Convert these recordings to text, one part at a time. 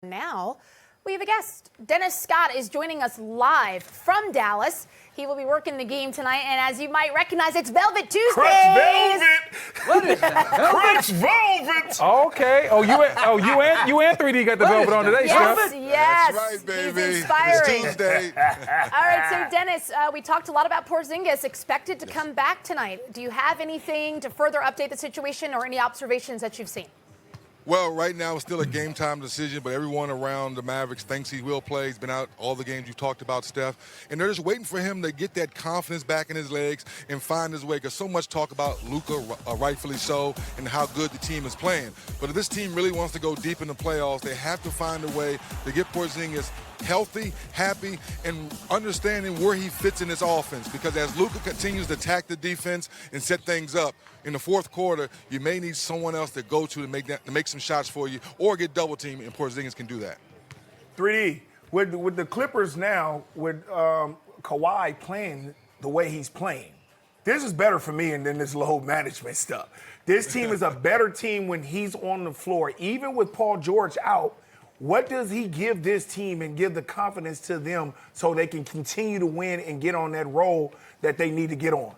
Now, we have a guest. Dennis Scott is joining us live from Dallas. He will be working the game tonight, and as you might recognize, it's Velvet Tuesdays. Crunch Velvet. What is that? Crunch Velvet. Okay. You and 3D got the velvet on today, Yes, Steph. yes. That's right, baby. He's inspiring. It's Tuesday. All right, so Dennis, we talked a lot about Porzingis expected to come back tonight. Do you have anything to further update the situation or any observations that you've seen? Well, right now it's still a game time decision, but everyone around the Mavericks thinks he will play. He's been out all the games you talked about, Steph. And they're just waiting for him to get that confidence back in his legs and find his way. Because so much talk about Luka, rightfully so, and how good the team is playing. But if this team really wants to go deep in the playoffs, they have to find a way to get Porzingis healthy, happy, and understanding where he fits in this offense. Because as Luka continues to attack the defense and set things up, in the fourth quarter, you may need someone else to go to make some shots for you or get double teamed, and Porzingis can do that. 3D, with the Clippers now, with Kawhi playing the way he's playing, this is better for me than this load management stuff. This team is a better team when he's on the floor. Even with Paul George out, what does he give this team and give the confidence to them so they can continue to win and get on that roll that they need to get on?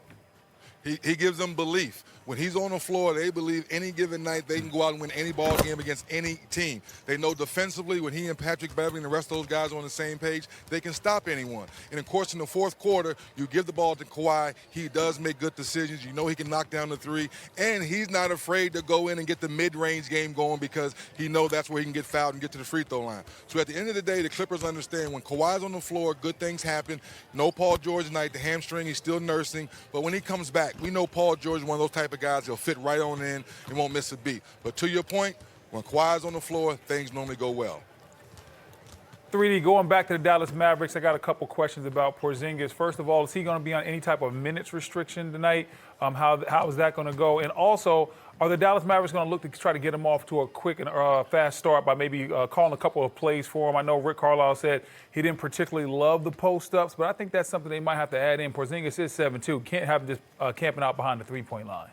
He gives them belief. When he's on the floor, they believe any given night they can go out and win any ball game against any team. They know defensively when he and Patrick Beverley and the rest of those guys are on the same page, they can stop anyone. And, of course, in the fourth quarter, you give the ball to Kawhi. He does make good decisions. You know he can knock down the three. And he's not afraid to go in and get the mid-range game going because he knows that's where he can get fouled and get to the free throw line. So at the end of the day, the Clippers understand when Kawhi's on the floor, good things happen. No Paul George tonight. The hamstring, he's still nursing. But when he comes back, we know Paul George is one of those type of guys. He'll fit right on in and won't miss a beat. But to your point, when Kawhi's on the floor, things normally go well. 3D, going back to the Dallas Mavericks, I got a couple questions about Porzingis. First of all, is he going to be on any type of minutes restriction tonight? How is that going to go? And also, are the Dallas Mavericks going to look to try to get him off to a quick and fast start by maybe calling a couple of plays for him? I know Rick Carlisle said he didn't particularly love the post-ups, but I think that's something they might have to add in. Porzingis is 7'2", can't have him just camping out behind the three-point line.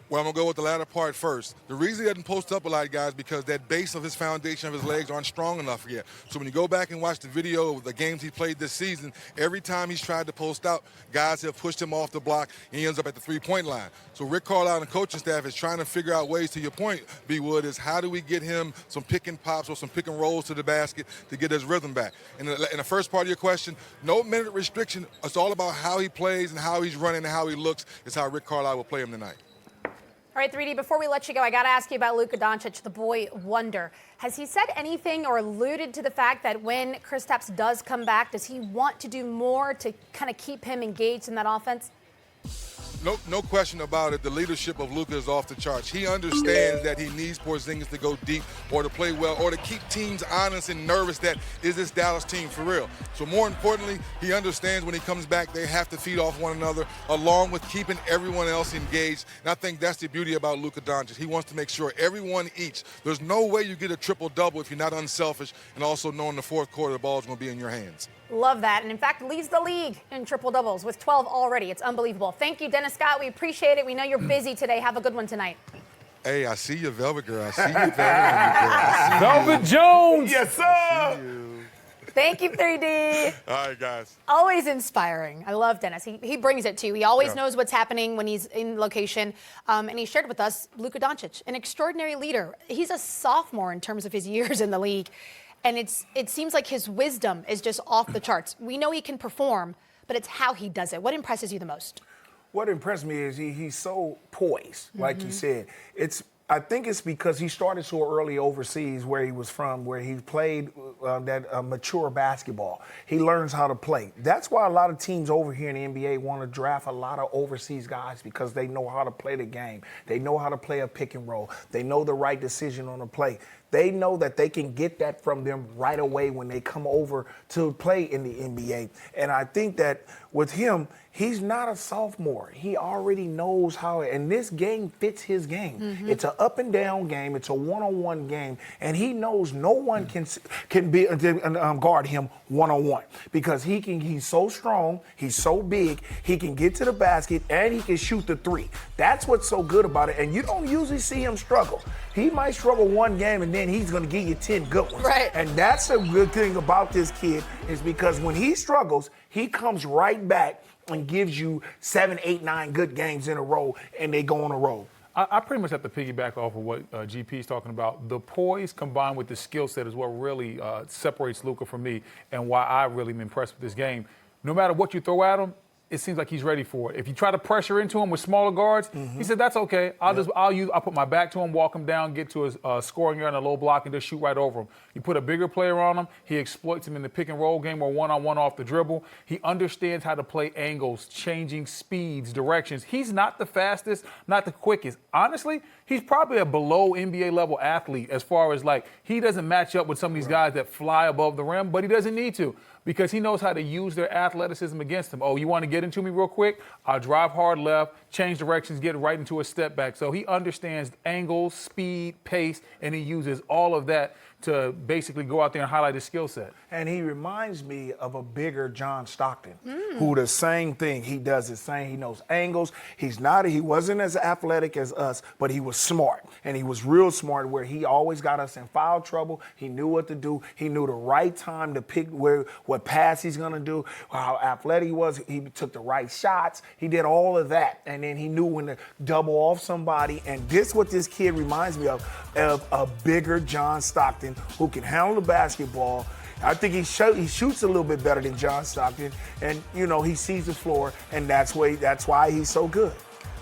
Well, I'm going to go with the latter part first. The reason he doesn't post up a lot, guys, because that base of his foundation of his legs aren't strong enough yet. So when you go back and watch the video of the games he played this season, every time he's tried to post out, guys have pushed him off the block, and he ends up at the three-point line. So Rick Carlisle and the coaching staff is trying to figure out ways, to your point, B. Wood, is how do we get him some pick and pops or some pick and rolls to the basket to get his rhythm back. In the first part of your question, no minute restriction. It's all about how he plays and how he's running and how he looks is how Rick Carlisle will play him tonight. All right, 3D, before we let you go, I got to ask you about Luka Doncic, the boy wonder. Has he said anything or alluded to the fact that when Kristaps does come back, does he want to do more to kind of keep him engaged in that offense? No question about it. The leadership of Luka is off the charts. He understands that he needs Porzingis to go deep or to play well or to keep teams honest and nervous that is this Dallas team for real. So more importantly, he understands when he comes back they have to feed off one another along with keeping everyone else engaged. And I think that's the beauty about Luka Doncic. He wants to make sure everyone eats. There's no way you get a triple-double if you're not unselfish and also knowing the fourth quarter the ball's going to be in your hands. Love that. And in fact, leads the league in triple doubles with 12 already. It's unbelievable. Thank you, Dennis Scott. We appreciate it. We know you're busy today. Have a good one tonight. Hey, I see you, Velvet Girl. I see you, Velvet. Velvet Jones. Yes, sir. Thank you, 3D. All right, guys. Always inspiring. I love Dennis. He brings it too. He always knows what's happening when he's in location. And he shared with us Luka Doncic, an extraordinary leader. He's a sophomore in terms of his years in the league. And it seems like his wisdom is just off the charts. We know he can perform, but it's how he does it. What impresses you the most? What impressed me is he's so poised, like you said. I think it's because he started so early overseas where he was from, where he played that mature basketball. He learns how to play. That's why a lot of teams over here in the NBA want to draft a lot of overseas guys because they know how to play the game. They know how to play a pick and roll. They know the right decision on the play. They know that they can get that from them right away when they come over to play in the NBA. And I think that with him, he's not a sophomore. He already knows how, and this game fits his game. It's an up and down game. It's a one-on-one game, and he knows no one can guard him one-on-one because he's so strong, he's so big, he can get to the basket, and he can shoot the three. That's what's so good about it, and you don't usually see him struggle. He might struggle one game, and then then he's going to give you 10 good ones. Right. And that's a good thing about this kid is because when he struggles, he comes right back and gives you 7, 8, 9 good games in a row, and they go on a roll. I pretty much have to piggyback off of what GP is talking about. The poise combined with the skill set is what really separates Luka from me and why I really am impressed with this game. No matter what you throw at him, it seems like he's ready for it. If you try to pressure into him with smaller guards, he said, that's okay. I'll put my back to him, walk him down, get to his scoring yard in a low block, and just shoot right over him. You put a bigger player on him, he exploits him in the pick and roll game or one-on-one off the dribble. He understands how to play angles, changing speeds, directions. He's not the fastest, not the quickest. Honestly, he's probably a below NBA level athlete as far as he doesn't match up with some of these guys that fly above the rim, but he doesn't need to, because he knows how to use their athleticism against him. Oh, you want to get into me real quick? I'll drive hard left, change directions, get right into a step back. So he understands angles, speed, pace, and he uses all of that to basically go out there and highlight his skill set. And he reminds me of a bigger John Stockton, who the same thing. He does the same. He knows angles. He wasn't as athletic as us, but he was smart. And he was real smart where he always got us in foul trouble. He knew what to do. He knew the right time to pick what pass he's going to do, how athletic he was. He took the right shots. He did all of that. And then he knew when to double off somebody. And this is what this kid reminds me of a bigger John Stockton who can handle the basketball. I think he shoots a little bit better than John Stockton, and he sees the floor, and that's why he's so good.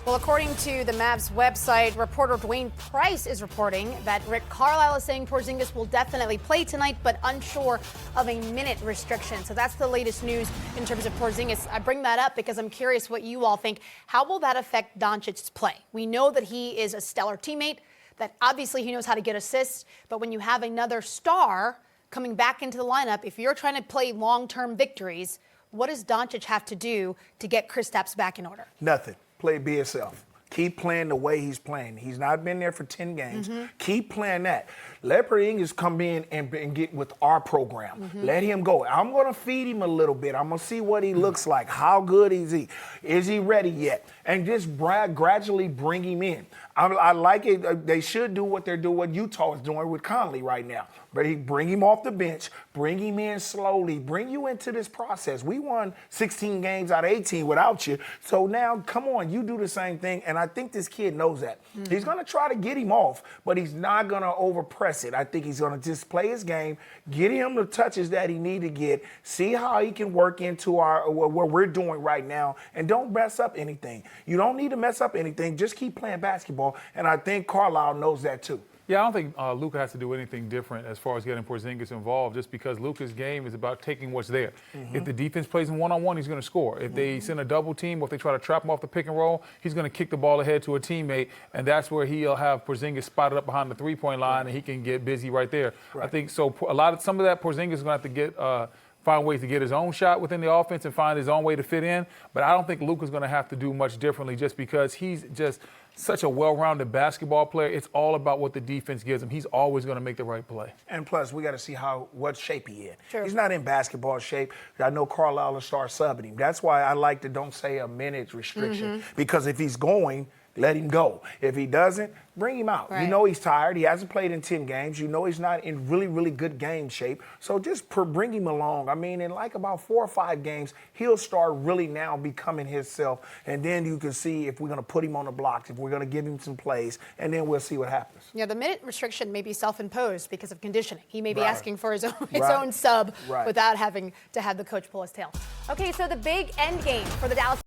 Well, according to the Mavs website, reporter Dwayne Price is reporting that Rick Carlisle is saying Porzingis will definitely play tonight, but unsure of a minute restriction. So that's the latest news in terms of Porzingis. I bring that up because I'm curious what you all think. How will that affect Doncic's play? We know that he is a stellar teammate, that obviously he knows how to get assists, but when you have another star coming back into the lineup, if you're trying to play long-term victories, what does Doncic have to do to get Kristaps back in order? Nothing. Be yourself. Keep playing the way he's playing. He's not been there for 10 games. Keep playing that. Let Porzingis come in and get with our program. Let him go. I'm going to feed him a little bit. I'm going to see what he looks like. How good is he? Is he ready yet? And just gradually bring him in. I like it. They should do what they're doing, what Utah is doing with Conley right now. But bring him off the bench, bring him in slowly, bring you into this process. We won 16 games out of 18 without you. So now, come on, you do the same thing. And I think this kid knows that. He's going to try to get him off, but he's not going to overpress it. I think he's going to just play his game, get him the touches that he need to get, see how he can work into what we're doing right now, and don't mess up anything. You don't need to mess up anything. Just keep playing basketball. And I think Carlisle knows that too. Yeah, I don't think Luka has to do anything different as far as getting Porzingis involved, just because Luka's game is about taking what's there. If the defense plays him one-on-one, he's going to score. If they send a double team or if they try to trap him off the pick and roll, he's going to kick the ball ahead to a teammate, and that's where he'll have Porzingis spotted up behind the three-point line, and he can get busy right there. I think so. Some of that Porzingis is going to have to get find ways to get his own shot within the offense and find his own way to fit in. But I don't think Luka's going to have to do much differently, just because he's just such a well-rounded basketball player. It's all about what the defense gives him. He's always going to make the right play. And plus, we got to see what shape he in. True. He's not in basketball shape. I know Carlisle will start subbing him. That's why I like to don't say a minute restriction, because if he's going, let him go. If he doesn't, bring him out. Right. You know he's tired. He hasn't played in 10 games. You know he's not in really, really good game shape. So just bring him along. I mean, in about 4 or 5 games, he'll start really now becoming himself. And then you can see if we're going to put him on the blocks, if we're going to give him some plays, and then we'll see what happens. Yeah, the minute restriction may be self-imposed because of conditioning. He may be Right. asking for his own Right. sub Right. without having to have the coach pull his tail. Okay, so the big end game for the Dallas